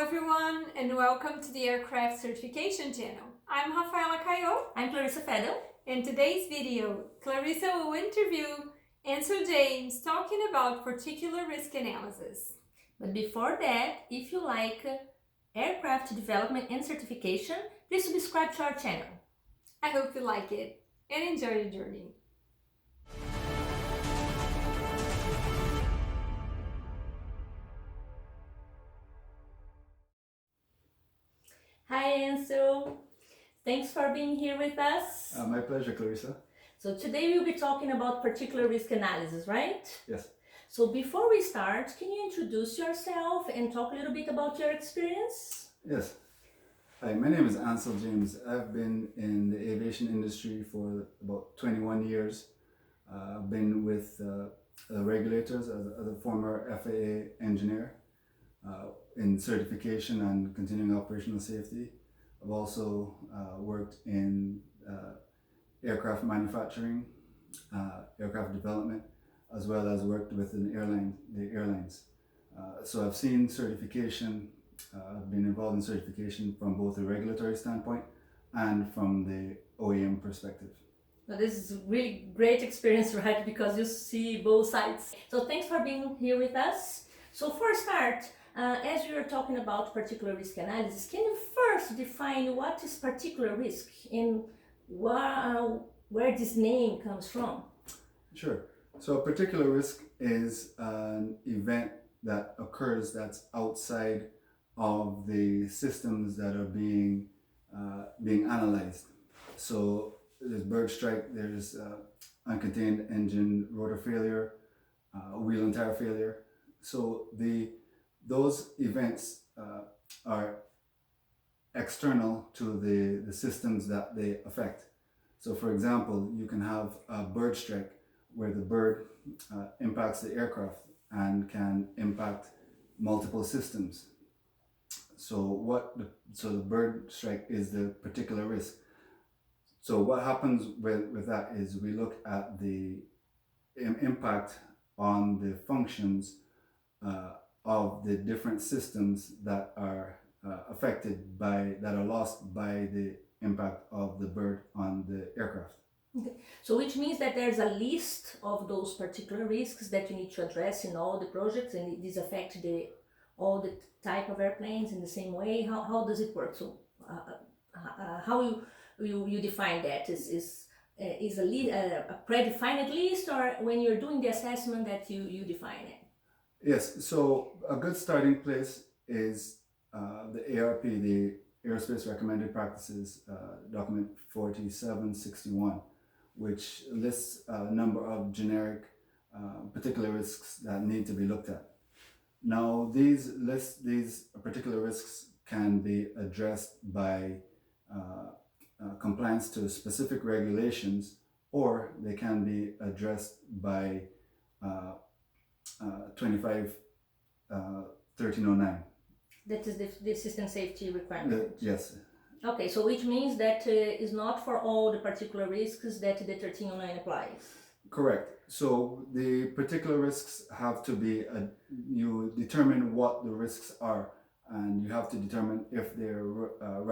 everyone, and welcome to the Aircraft Certification channel. I'm Rafaela Caio. I'm Clarissa Fedel. In today's video, Clarissa will interview Ansel James talking about particular risk analysis. But before that, if you like aircraft development and certification, please subscribe to our channel. I hope you like it and enjoy your journey. Hi Ansel, thanks for being here with us. My pleasure, Clarissa. So today we'll be talking about particular risk analysis, right? Yes. So before we start, can you introduce yourself and talk a little bit about your experience? Yes. Hi, my name is Ansel James. I've been in the aviation industry for about 21 years. I've been with the regulators as a former FAA engineer in certification and continuing operational safety. I've also worked in aircraft manufacturing, aircraft development, as well as worked within the airlines. So I've seen certification, I've been involved in certification from both a regulatory standpoint and from the OEM perspective. Well, this is a really great experience, right? Because you see both sides. So thanks for being here with us. So for a start, as we are talking about particular risk analysis, can you first define what is particular risk and where this name comes from? Sure. So a particular risk is an event that occurs that's outside of the systems that are being analyzed. So there's bird strike, there's uncontained engine rotor failure, wheel and tire failure. So those events are external to the systems that they affect. So for example, you can have a bird strike where the bird impacts the aircraft and can impact multiple systems. So the bird strike is the particular risk. So what happens with that is we look at the impact on the functions of the different systems that are that are lost by the impact of the bird on the aircraft. Okay. So which means that there's a list of those particular risks that you need to address in all the projects, and these affect all the type of airplanes in the same way. How does it work? So how you define that? Is a predefined list, or when you're doing the assessment that you define it? Yes, so a good starting place is the ARP, the Aerospace Recommended Practices, document 4761, which lists a number of generic particular risks that need to be looked at. Now, these particular risks can be addressed by compliance to specific regulations, or they can be addressed by 1309. That is the system safety requirement. Yes. Okay, so which means that is not for all the particular risks that the 1309 applies. Correct. So the particular risks have to be, you determine what the risks are, and you have to determine if they're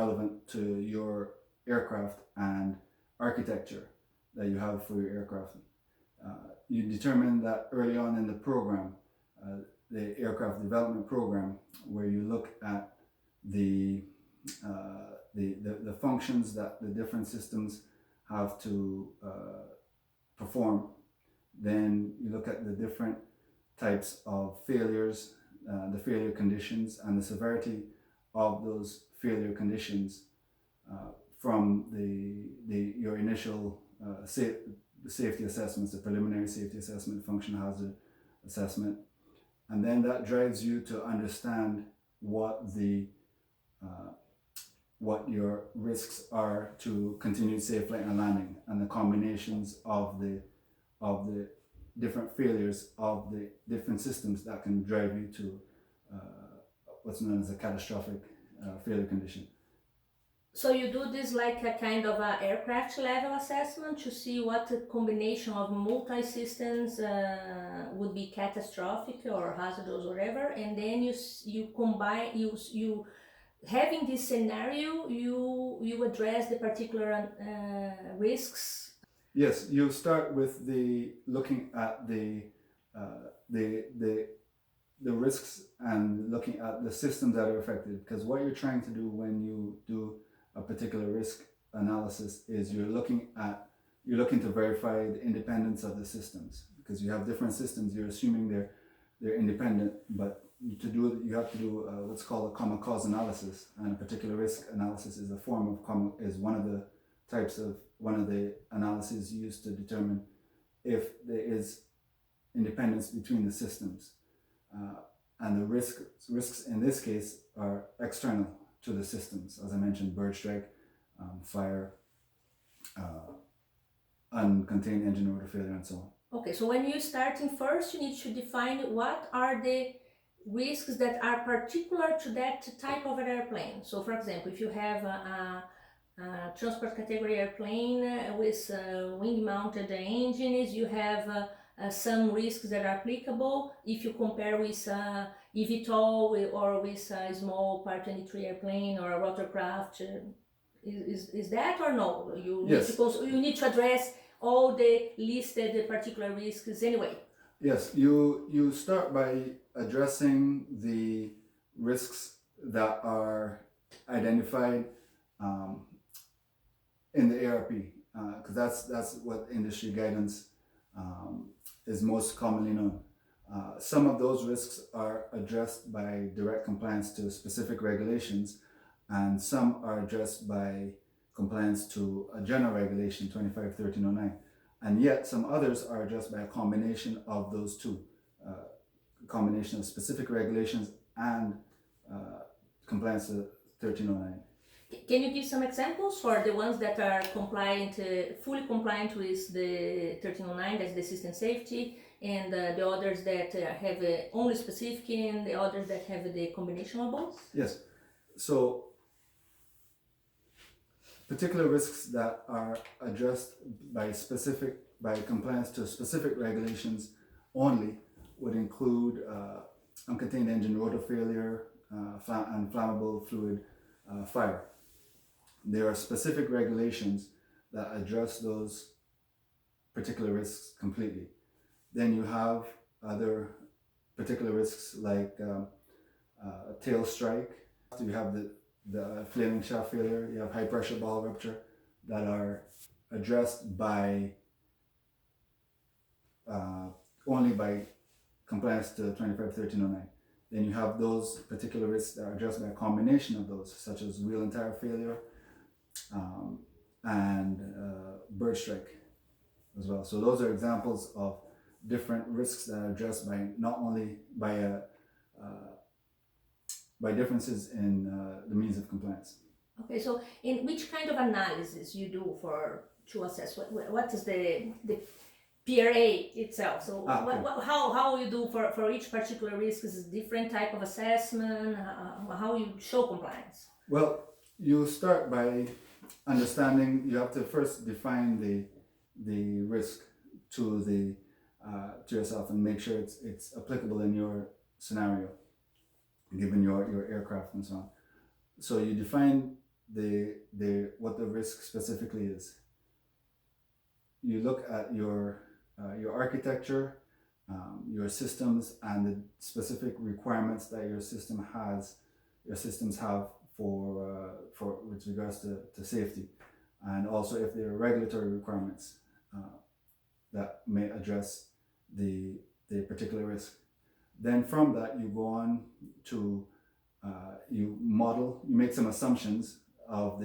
relevant to your aircraft and architecture that you have for your aircraft. You determine that early on in the program, the aircraft development program, where you look at the functions that the different systems have to perform. Then you look at the different types of failures, the failure conditions, and the severity of those failure conditions from your initial safety assessments, the preliminary safety assessment, functional hazard assessment, and then that drives you to understand what your risks are to continued safe flight and landing, and the combinations of the different failures of the different systems that can drive you to what's known as a catastrophic failure condition. So you do this like a kind of a aircraft level assessment to see what the combination of multi-systems would be catastrophic or hazardous or whatever, and then you combine you having this scenario, you address the particular risks. Yes, you start with the looking at uh, the the the risks and looking at the systems that are affected, because what you're trying to do when you do a particular risk analysis is you're looking to verify the independence of the systems, because you have different systems. You're assuming they're independent, but to do it, you have to do what's called a common cause analysis, and a particular risk analysis is a form of one of the analyses used to determine if there is independence between the systems. And the risks in this case are external to the systems, as I mentioned: bird strike, fire, uncontained engine rotor failure, and so on. Okay, so when you're starting first, you need to define what are the risks that are particular to that type of an airplane. So, for example, if you have a transport category airplane with wing-mounted engines, you have some risks that are applicable. If you compare with eVTOL or with a small Part 23 airplane or a rotorcraft, is that or no? Yes. You need to address all the listed particular risks anyway. Yes, you start by addressing the risks that are identified in the ARP, because that's what industry guidance is most commonly known. Some of those risks are addressed by direct compliance to specific regulations, and some are addressed by compliance to a general regulation, 25-1309. And yet some others are addressed by a combination of those two, combination of specific regulations and compliance to 1309. Can you give some examples for the ones that are compliant, fully compliant with the 1309, that's the system safety, and the others that have only specific, and the others that have the combination of both? Yes. So particular risks that are addressed by compliance to specific regulations only would include uncontained engine rotor failure and flammable fluid fire. There are specific regulations that address those particular risks completely. Then you have other particular risks like tail strike. You have the flaming shaft failure. You have high pressure ball rupture that are addressed by only by compliance to 25-1309. Then you have those particular risks that are addressed by a combination of those, such as wheel and tire failure and bird strike as well. So those are examples of different risks that are addressed by not only by differences in the means of compliance. Okay, so in which kind of analysis you do to assess what is the PRA itself? So okay. How you do for each particular risk is a different type of assessment, how you show compliance? Well, you start by understanding. You have to first define the risk to yourself and make sure it's applicable in your scenario, given your aircraft and so on. So you define what the risk specifically is. You look at your architecture, your systems, and the specific requirements that your systems have for with regards to safety, and also if there are regulatory requirements that may address the particular risk. Then from that you go on to you make some assumptions of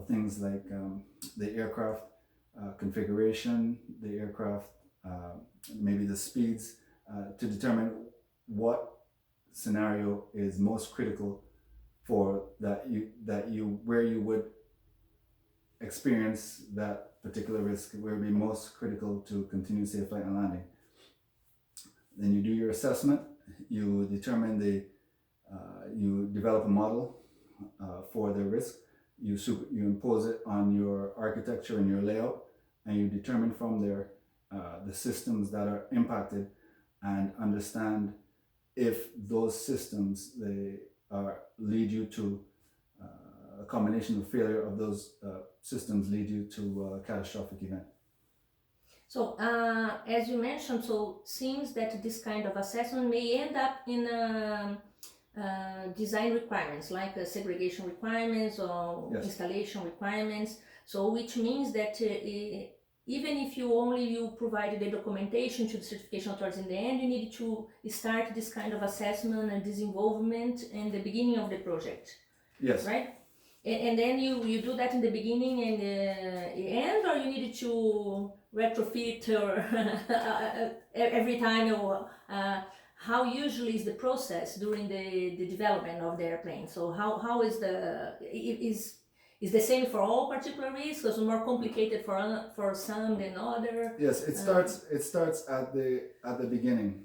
things like the aircraft configuration, the aircraft, maybe the speeds, to determine what scenario is most critical for where you would experience that particular risk, where it would be most critical to continue safe flight and landing. Then you do your assessment, you determine you develop a model for the risk, you impose it on your architecture and your layout, and you determine from there the systems that are impacted, and understand if those systems lead you to a combination of failure of those systems lead you to a catastrophic event. So, as you mentioned, so seems that this kind of assessment may end up in design requirements, like segregation requirements or Yes. installation requirements. So, which means that even if you provided the documentation to the certification authorities in the end, you need to start this kind of assessment and this involvement in the beginning of the project. Yes. Right? And then you do that in the beginning and the end, or you need to retrofit or every time, or how usually is the process during the development of the airplane? So how is is the same for all particular risks, or is it more complicated for some than other? Yes, it starts at the beginning.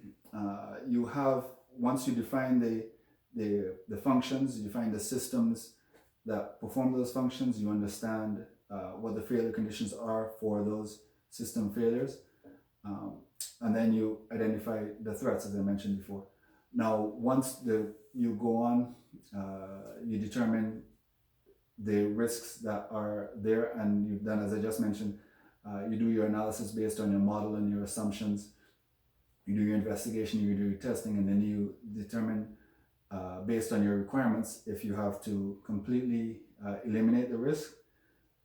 You have, once you define the functions, you define the systems that perform those functions, you understand what the failure conditions are for those system failures, and then you identify the threats, as I mentioned before. Now, once you go on, you determine the risks that are there, and you've done, as I just mentioned, you do your analysis based on your model and your assumptions, you do your investigation, you do your testing, and then you determine based on your requirements if you have to completely eliminate the risk,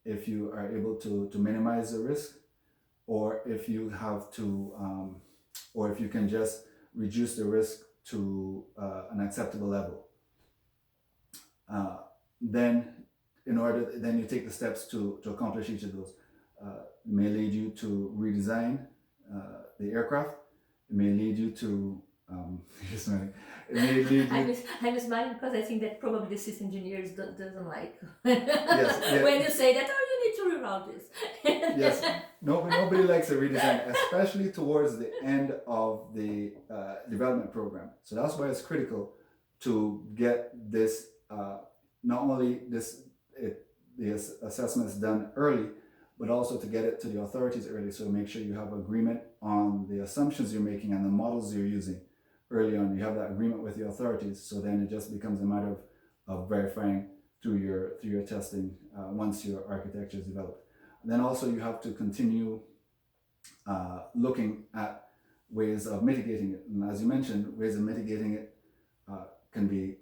if you are able to minimize the risk, or if you have to or if you can just reduce the risk to an acceptable level. Then you take the steps to accomplish each of those. It may lead you to redesign the aircraft. It may lead you to it may lead you. I'm smiling because I think that probably the system engineers doesn't like Yes, yeah. when you say that, you need to reroute this. Yes, nobody likes a redesign, especially towards the end of the development program. So that's why it's critical to get this, not only the assessments done early, but also to get it to the authorities early. So make sure you have agreement on the assumptions you're making and the models you're using early on. You have that agreement with the authorities, so then it just becomes a matter of verifying through your testing once your architecture is developed. And then also you have to continue looking at ways of mitigating it. And as you mentioned, ways of mitigating it can be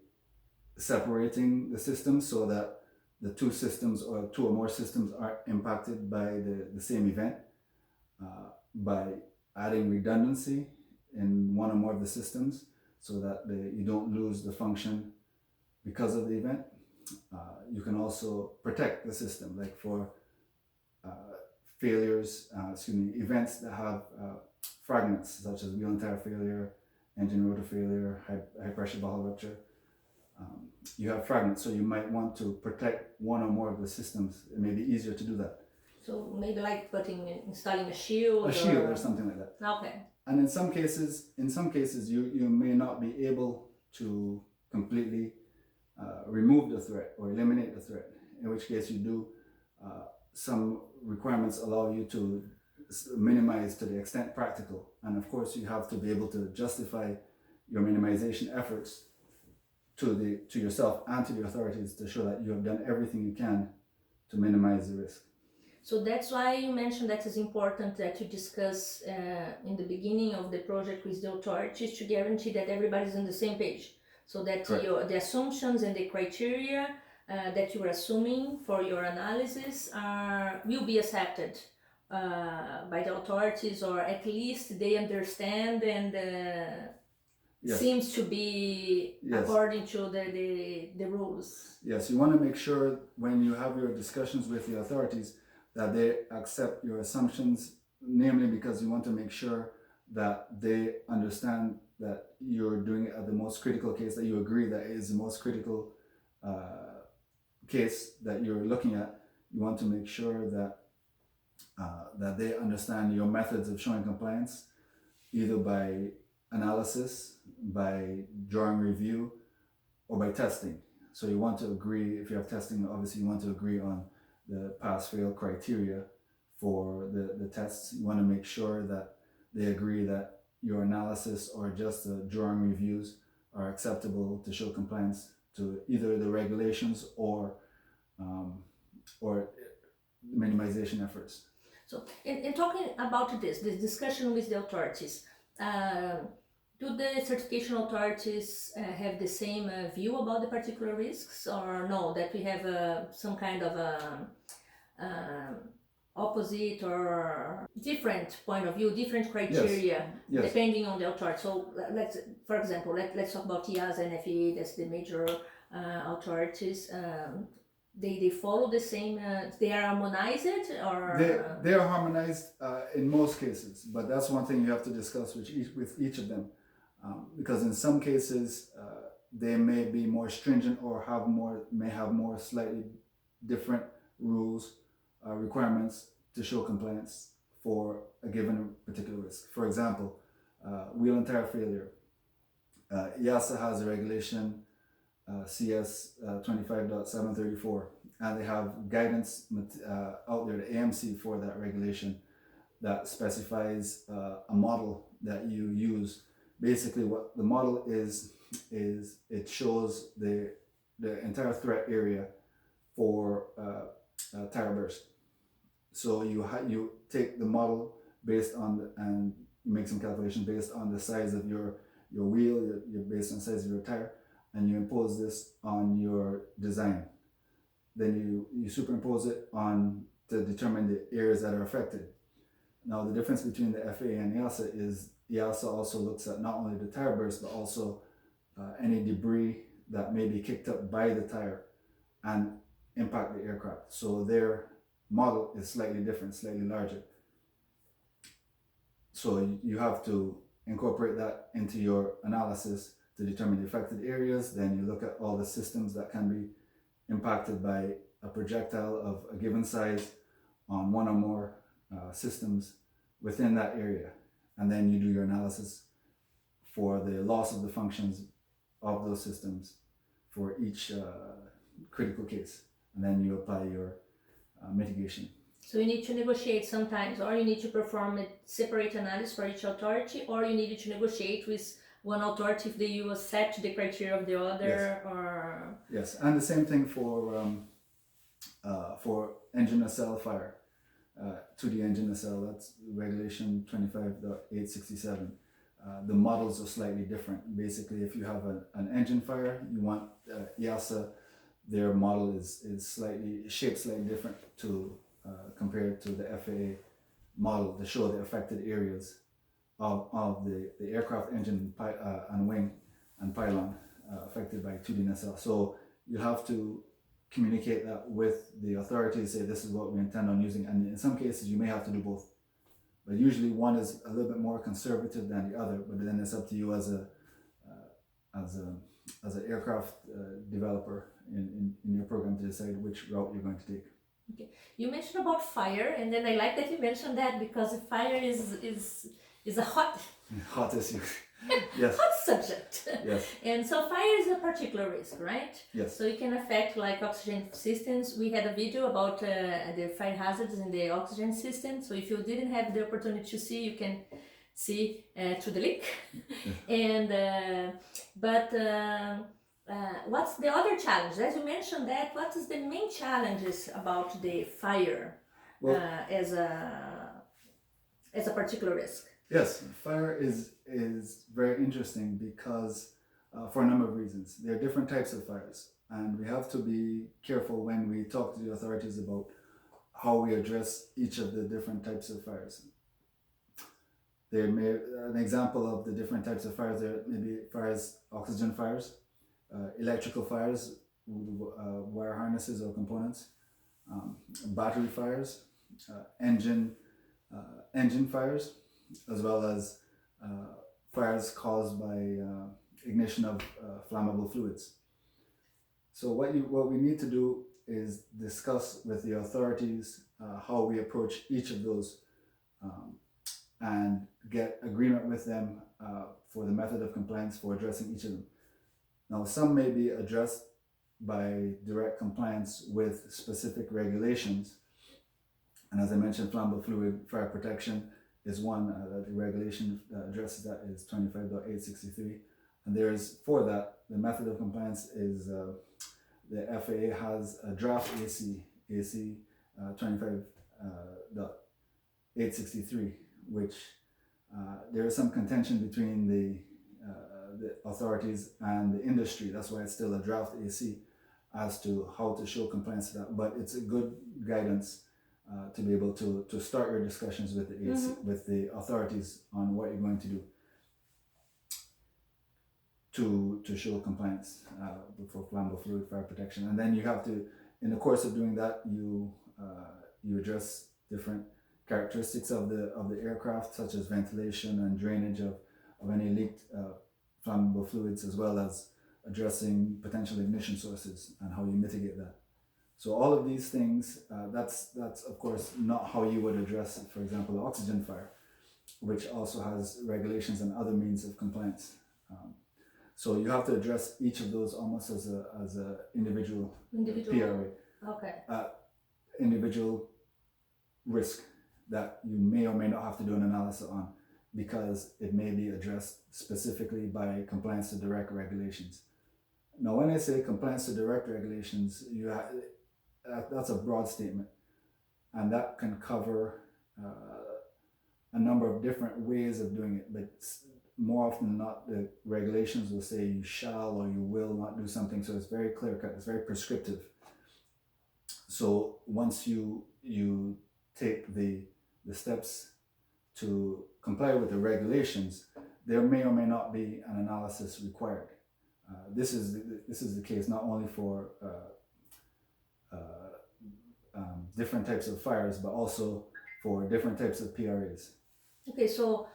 separating the systems so that the two systems or two or more systems are impacted by the same event, by adding redundancy in one or more of the systems so that you don't lose the function because of the event. You can also protect the system, like for events that have fragments such as wheel and tire failure, engine rotor failure, high pressure valve rupture. You have fragments, so you might want to protect one or more of the systems. It may be easier to do that. So maybe like installing a shield. A shield or something like that. Okay. And in some cases, you may not be able to completely remove the threat or eliminate the threat. In which case, you do some requirements allow you to minimize to the extent practical. And of course, you have to be able to justify your minimization efforts to yourself and to the authorities to show that you have done everything you can to minimize the risk. So that's why you mentioned that it's important that you discuss in the beginning of the project with the authorities to guarantee that everybody's on the same page. So that the assumptions and the criteria that you are assuming for your analysis will be accepted by the authorities, or at least they understand and Yes. seems to be according to the rules. Yes, you want to make sure when you have your discussions with the authorities that they accept your assumptions, namely because you want to make sure that they understand that you're doing it at the most critical case, that you agree that is the most critical case that you're looking at. You want to make sure that that they understand your methods of showing compliance, either by analysis, by drawing review, or by testing. So you want to agree, if you have testing, obviously you want to agree on the pass-fail criteria for the tests. You want to make sure that they agree that your analysis or just the drawing reviews are acceptable to show compliance to either the regulations or minimization efforts. So, in talking about this discussion with the authorities, do the certification authorities have the same view about the particular risks, or no, that we have some kind of opposite or different point of view, different criteria, Yes. depending on the authority? So, for example, let's talk about EASA and FAA, that's the major authorities. They follow the same, they are harmonized, or they are harmonized in most cases, but that's one thing you have to discuss with each of them, because in some cases they may be more stringent or may have more slightly different rules, requirements to show compliance for a given particular risk. For example, wheel and tire failure. EASA has a regulation CS 25.734, and they have guidance out there, the AMC, for that regulation that specifies a model that you use. Basically, what the model is it shows the entire threat area for tire burst. So you take the model based on and you make some calculation based on the size of your wheel, based on the size of your tire, and you impose this on your design. Then you superimpose it on to determine the areas that are affected. Now, the difference between the FAA and EASA is EASA also looks at not only the tire burst, but also any debris that may be kicked up by the tire and impact the aircraft. So their model is slightly different, slightly larger. So you have to incorporate that into your analysis to determine the affected areas. Then you look at all the systems that can be impacted by a projectile of a given size on one or more systems within that area. And then you do your analysis for the loss of the functions of those systems for each critical case. And then you apply your mitigation. So you need to negotiate sometimes, or you need to perform a separate analysis for each authority, or you need to negotiate with one authority if they accept the criteria of the other. Yes. Or yes, and the same thing for engine nacelle fire, 2D engine nacelle. That's regulation 25.867. The models are slightly different. Basically, if you have an engine fire, you want EASA. Their model is shaped slightly different to compared to the FAA model to show the affected areas of the aircraft engine and wing and pylon affected by 2D nacelle. So you have to communicate that with the authorities, say this is what we intend on using, and in some cases you may have to do both. But usually one is a little bit more conservative than the other, but then it's up to you as an aircraft developer in your program to decide which route you're going to take. Okay, you mentioned about fire, and then I like that you mentioned that because fire is a hot issue. Yes. Hot subject. Yes. And so fire is a particular risk, right? Yes. So it can affect like oxygen systems. We had a video about the fire hazards in the oxygen system. So if you didn't have the opportunity to see, you can see through the link. And what's the other challenge? As you mentioned that, what is the main challenges about the fire as a particular risk? Yes, fire is very interesting because for a number of reasons. There are different types of fires, and we have to be careful when we talk to the authorities about how we address each of the different types of fires. There may an example of the different types of fires. There may be fires, oxygen fires, electrical fires, wire harnesses or components, battery fires, engine fires, as well as fires caused by ignition of flammable fluids. So what we need to do is discuss with the authorities how we approach each of those and get agreement with them for the method of compliance for addressing each of them. Now, some may be addressed by direct compliance with specific regulations. And as I mentioned, flammable fluid fire protection is one. The regulation addresses that is 25.863. And there's, for that, the method of compliance is the FAA has a draft AC 25.863, which there is some contention between the authorities and the industry. That's why it's still a draft AC as to how to show compliance to that. But it's a good guidance to be able to start your discussions with the AC, with the authorities on what you're going to do to show compliance for flammable fluid fire protection. And then you have to, in the course of doing that, you address different characteristics of the aircraft, such as ventilation and drainage of any leaked flammable fluids, as well as addressing potential ignition sources and how you mitigate that. So all of these things, that's of course not how you would address, for example, the oxygen fire, which also has regulations and other means of compliance. So you have to address each of those almost as a individual PRA. Okay. Individual risk that you may or may not have to do an analysis on, because it may be addressed specifically by compliance to direct regulations. Now, when I say compliance to direct regulations, that's a broad statement, and that can cover a number of different ways of doing it. But more often than not, the regulations will say you shall or you will not do something. So it's very clear cut. It's very prescriptive. So once you take the steps to comply with the regulations, there may or may not be an analysis required. This is the case not only for different types of fires, but also for different types of PRAs. Okay, so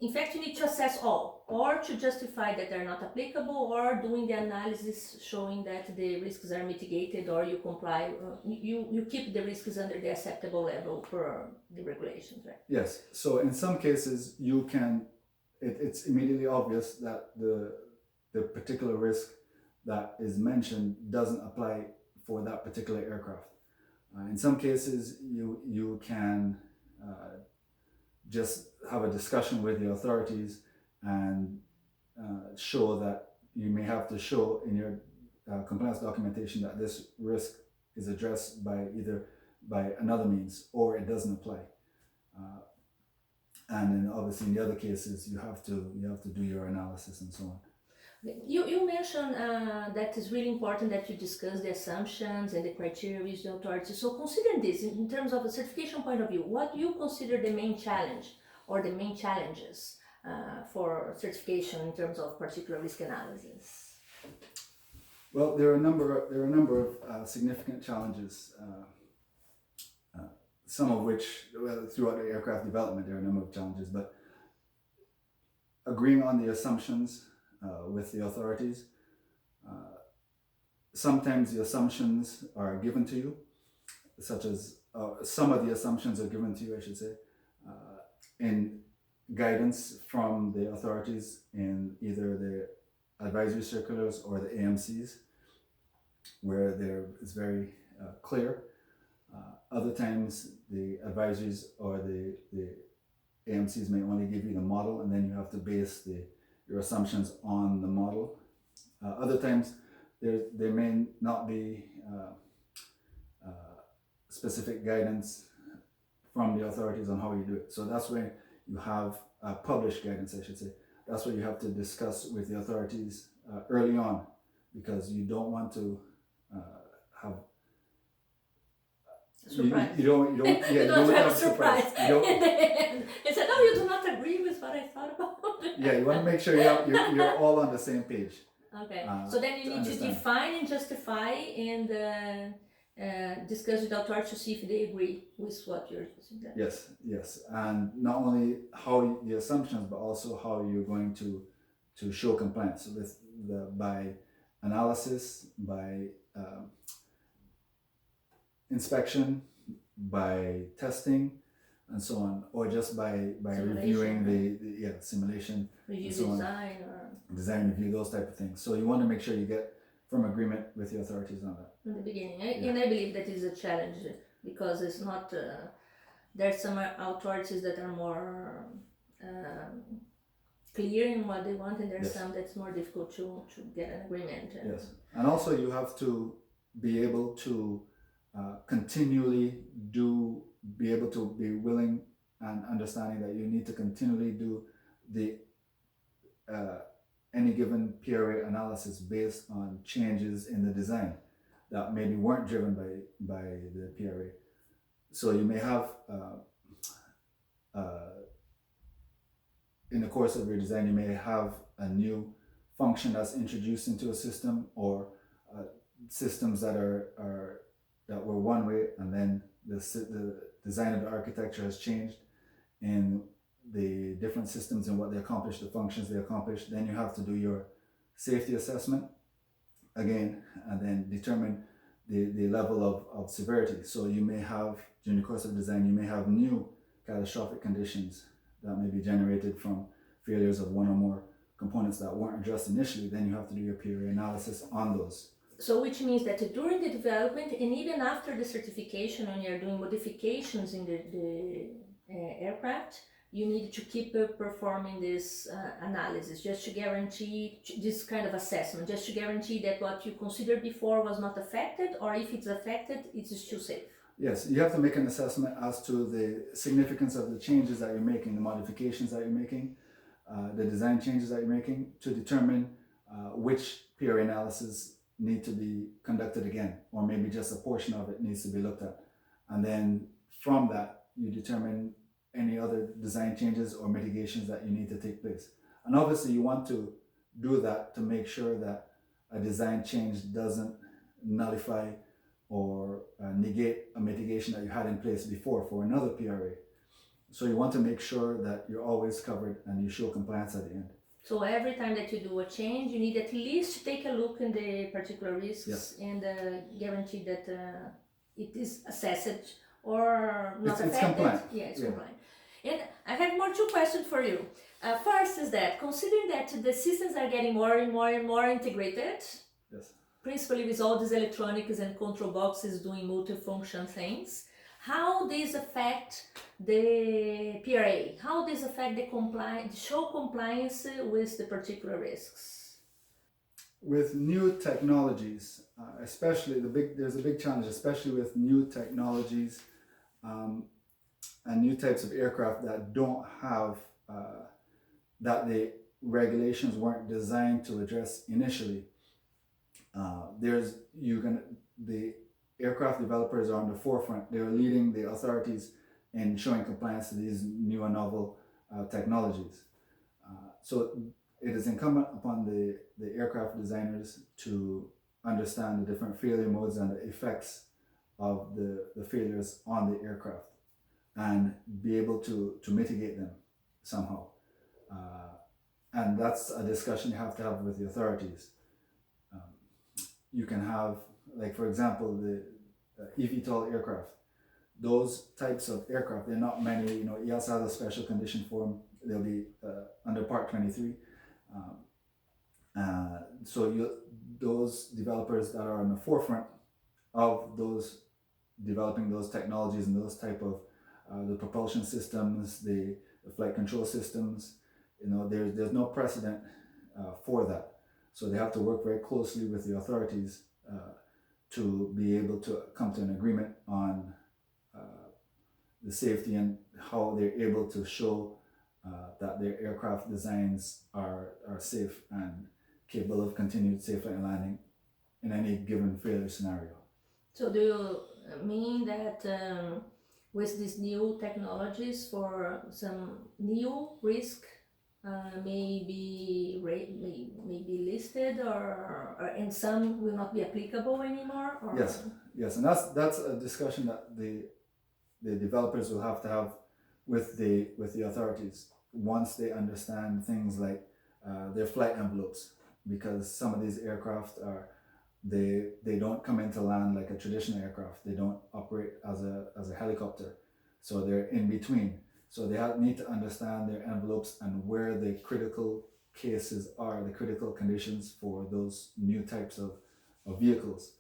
in fact, you need to assess all, or to justify that they're not applicable, or doing the analysis showing that the risks are mitigated, or you comply, you keep the risks under the acceptable level for the regulations, right? Yes. So in some cases, you can. It's immediately obvious that the particular risk that is mentioned doesn't apply for that particular aircraft. In some cases, you can just have a discussion with the authorities and show that you may have to show in your compliance documentation that this risk is addressed by another means, or it doesn't apply. And then obviously in the other cases, you have to do your analysis and so on. You mentioned that it's really important that you discuss the assumptions and the criteria with the authorities. So considering this, in terms of a certification point of view, what do you consider the main challenge or the main challenges for certification in terms of particular risk analysis? Well, there are a number of significant challenges. Some of which, throughout the aircraft development, there are a number of challenges, but agreeing on the assumptions with the authorities. Sometimes the assumptions are given to you, such as some of the assumptions are given to you, I should say, in guidance from the authorities in either the advisory circulars or the AMCs, where it's very clear. Other times the advisories or the AMCs may only give you the model, and then you have to base your assumptions on the model. Other times there may not be specific guidance from the authorities on how you do it. So that's where you have published guidance, I should say. That's what you have to discuss with the authorities early on, because you don't want to have surprise. You don't have a surprise. It said, "No, you do not agree with what I thought about it." Yeah, you want to make sure you're all on the same page. Okay, so then you need to define and justify and discuss with the authorities to see if they agree with what you're saying. Yes, and not only how the assumptions, but also how you're going to show compliance with by analysis, by inspection, by testing, and so on, or just by reviewing the simulation, review so design review, those type of things. So you want to make sure you get from agreement with the authorities on that. In the beginning, and I believe that is a challenge because it's not. There's some authorities that are more clear in what they want, and there's some that's more difficult to get an agreement. Yes, and also you have to be able to continually be able to be willing and understanding that you need to continually do the any given PRA analysis based on changes in the design that maybe weren't driven by the PRA. So you may have in the course of your design, you may have a new function that's introduced into a system, or systems that that were one way, and then the design of the architecture has changed in the different systems and what they accomplish, the functions they accomplish. Then you have to do your safety assessment again, and then determine the level of severity. So you may have, during the course of design, you may have new catastrophic conditions that may be generated from failures of one or more components that weren't addressed initially. Then you have to do your PRA analysis on those. So which means that during the development and even after the certification, when you're doing modifications in the aircraft, you need to keep performing this analysis just to guarantee this kind of assessment, just to guarantee that what you considered before was not affected, or if it's affected, it's still safe. Yes, you have to make an assessment as to the significance of the changes that you're making, the modifications that you're making, the design changes that you're making, to determine which PRA analysis need to be conducted again, or maybe just a portion of it needs to be looked at. And then from that, you determine any other design changes or mitigations that you need to take place. And obviously you want to do that to make sure that a design change doesn't nullify or negate a mitigation that you had in place before for another PRA. So you want to make sure that you're always covered and you show compliance at the end. So every time that you do a change, you need at least to take a look in the particular risks and guarantee that it is assessed or not affected. It's compliant. Yeah, it's compliant. And I have two questions for you. First is that, considering that the systems are getting more and more and more integrated, principally with all these electronics and control boxes doing multifunction things, how this affect the PRA? How this affect the show compliance with the particular risks? With new technologies, especially there's a big challenge, especially with new technologies and new types of aircraft that don't have that the regulations weren't designed to address initially. The aircraft developers are on the forefront. They're leading the authorities in showing compliance to these new and novel technologies. So it is incumbent upon the aircraft designers to understand the different failure modes and the effects of the failures on the aircraft and be able to mitigate them somehow. And that's a discussion you have to have with the authorities. You can have, like for example, the eVTOL aircraft. Those types of aircraft, they're not many, EASA has a special condition for them. They'll be under Part 23. Those developers that are on the forefront of those developing those technologies and those type of the propulsion systems, the flight control systems, there's no precedent for that. So they have to work very closely with the authorities to be able to come to an agreement on the safety and how they're able to show that their aircraft designs are safe and capable of continued safe flight and landing in any given failure scenario. So do you mean that with these new technologies, for some new risk may be listed and some will not be applicable anymore? Or? Yes, and that's a discussion that the developers will have to have with the authorities once they understand things like their flight envelopes, because some of these aircraft they don't come into land like a traditional aircraft. They don't operate as a helicopter, so they're in between. So they need to understand their envelopes and where the critical cases are, the critical conditions for those new types of of vehicles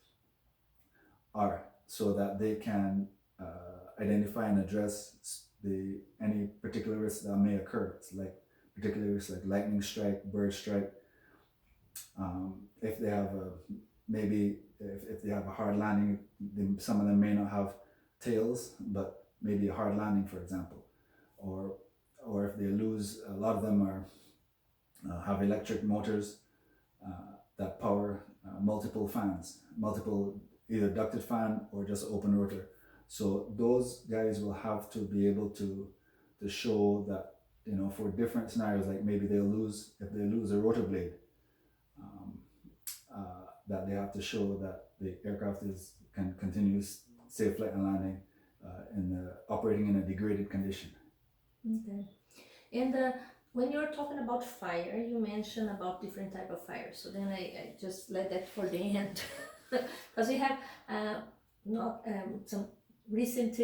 are, so that they can identify and address any particular risks that may occur. It's like particular risks like lightning strike, bird strike. If they have if they have a hard landing, some of them may not have tails, but maybe a hard landing, for example, or if they lose, a lot of them have electric motors that power multiple fans, either ducted fan or just open rotor. So those guys will have to be able to show that, for different scenarios, like maybe if they lose a rotor blade, that they have to show that the aircraft can continue safe flight and landing operating in a degraded condition. Okay. And when you're talking about fire, you mentioned about different type of fire. So then I just let that for the end, because we have some recent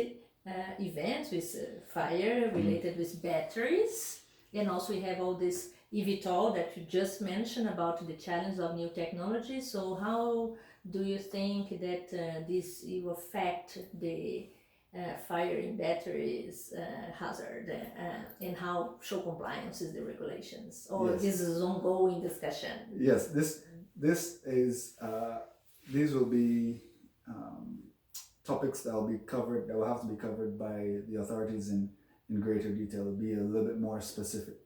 events with fire related with batteries, and also we have all this eVTOL that you just mentioned about the challenge of new technology. So how do you think that this will affect the fire in batteries hazard, and how show compliance is the regulations, or Yes. this is ongoing discussion? Yes, these will be topics that will have to be covered by the authorities in greater detail. It'll be a little bit more specific,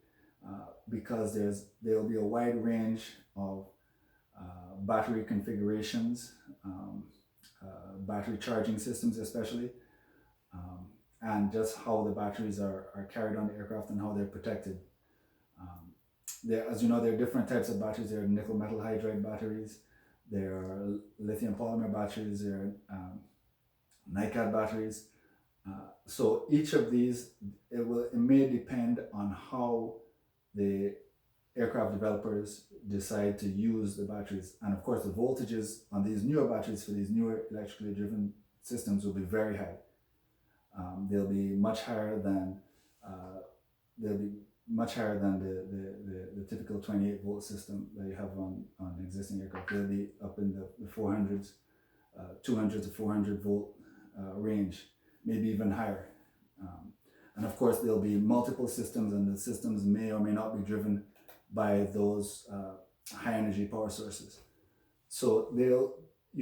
because there will be a wide range of battery configurations, battery charging systems especially, and just how the batteries are carried on the aircraft and how they're protected. As you know, there are different types of batteries. There are nickel metal hydride batteries, there are lithium polymer batteries, there are NiCad batteries. So each of these, it may depend on how the aircraft developers decide to use the batteries. And of course, the voltages on these newer batteries for these newer electrically driven systems will be very high. They'll be much higher than the typical 28 volt system that you have on existing aircraft. They'll be up in the 400s, 200 to 400 volt range, maybe even higher. And of course, there'll be multiple systems, and the systems may or may not be driven by those high energy power sources. So they'll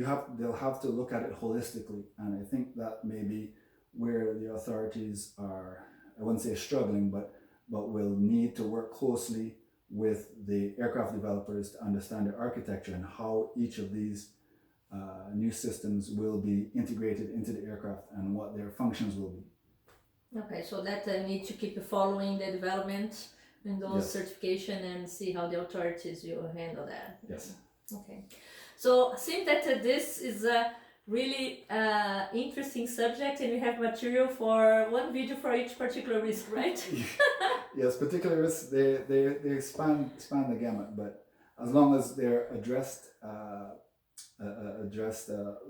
have to look at it holistically, and I think that may be where the authorities are, I wouldn't say struggling, but will need to work closely with the aircraft developers to understand their architecture and how each of these new systems will be integrated into the aircraft and what their functions will be. Okay, so that need to keep following the development in those certification and see how the authorities will handle that. Yes. Okay, so I think that this is a really interesting subject, and we have material for one video for each particular risk, right? Yes, particular risks, they span the gamut, but as long as they're addressed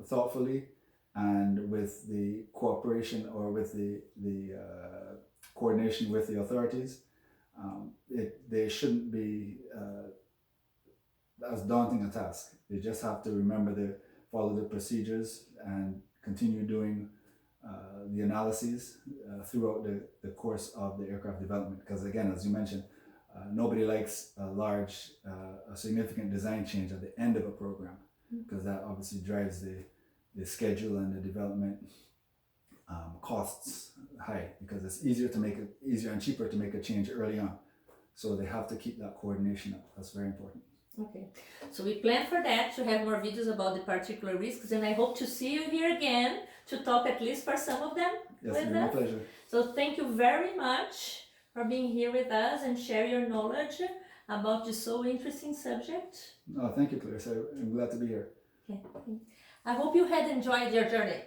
thoughtfully and with the cooperation or with the coordination with the authorities, they shouldn't be as daunting a task. They just have to remember to follow the procedures and continue doing the analyses throughout the course of the aircraft development. Because again, as you mentioned, nobody likes a significant design change at the end of a program, because that obviously drives the schedule and the development costs high, because it's easier and cheaper to make a change early on. So they have to keep that coordination up. That's very important. Okay, so we plan for that, to have more videos about the particular risks, and I hope to see you here again to talk at least for some of them. Yes, my pleasure. So thank you very much for being here with us and share your knowledge about this so interesting subject. Oh, thank you, Clarissa. I'm glad to be here. Okay. I hope you had enjoyed your journey.